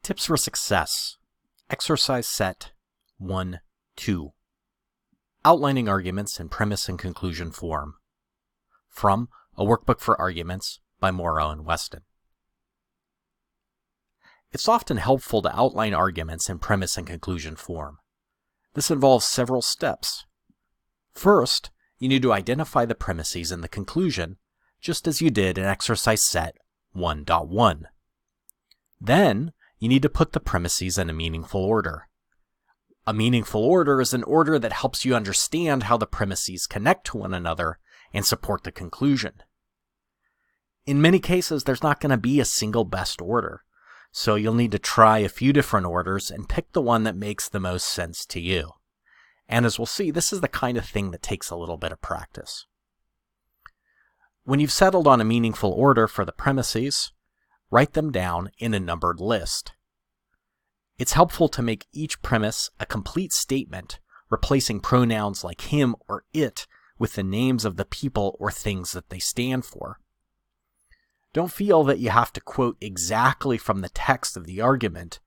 Tips for Success. Exercise set 1, 2. Outlining arguments in premise and conclusion form. From A Workbook for Arguments by Morrow and Weston. It's often helpful to outline arguments in premise and conclusion form. This involves several steps. First, you need to identify the premises in the conclusion, just as you did in exercise set 1.1. Then, you need to put the premises in a meaningful order. A meaningful order is an order that helps you understand how the premises connect to one another and support the conclusion. In many cases, there's not going to be a single best order, so you'll need to try a few different orders and pick the one that makes the most sense to you. And as we'll see, this is the kind of thing that takes a little bit of practice. When you've settled on a meaningful order for the premises, write them down in a numbered list. It's helpful to make each premise a complete statement, replacing pronouns like him or it with the names of the people or things that they stand for. Don't feel that you have to quote exactly from the text of the argument,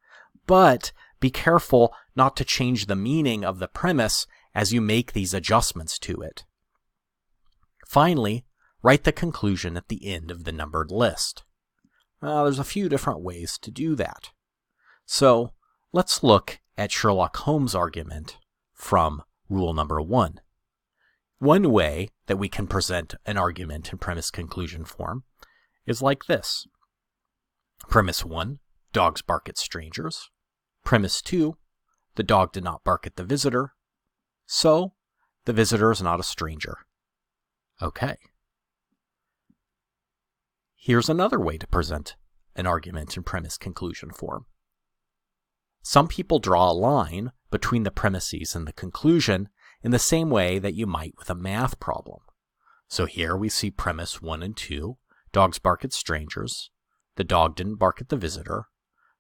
but be careful not to change the meaning of the premise as you make these adjustments to it. Finally, write the conclusion at the end of the numbered list. There's a few different ways to do that. So, let's look at Sherlock Holmes' argument from rule number 1. One way that we can present an argument in premise-conclusion form is like this. Premise 1, dogs bark at strangers. Premise 2, the dog did not bark at the visitor. So, the visitor is not a stranger. Okay. Here's another way to present an argument in premise-conclusion form. Some people draw a line between the premises and the conclusion in the same way that you might with a math problem. So here we see premise 1 and 2, dogs bark at strangers, the dog didn't bark at the visitor,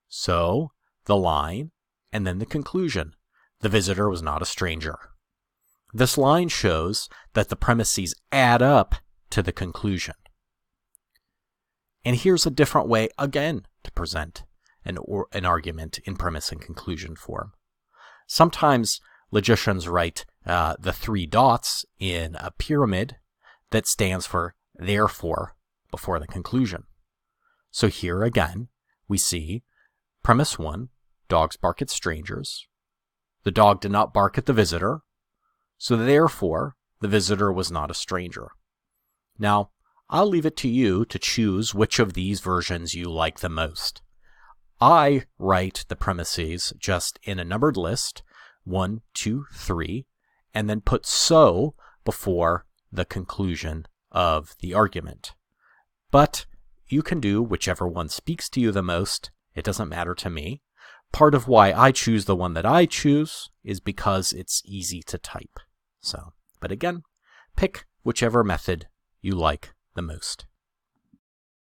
so the line and then the conclusion, the visitor was not a stranger. This line shows that the premises add up to the conclusion. And here's a different way, again, to present an argument in premise and conclusion form. Sometimes logicians write the 3 dots in a pyramid that stands for therefore before the conclusion. So here again, we see premise 1, dogs bark at strangers. The dog did not bark at the visitor, so therefore the visitor was not a stranger. Now, I'll leave it to you to choose which of these versions you like the most. I write the premises just in a numbered list, 1, 2, 3, and then put so before the conclusion of the argument. But you can do whichever one speaks to you the most. It doesn't matter to me. Part of why I choose the one that I choose is because it's easy to type. But again, pick whichever method you like the most.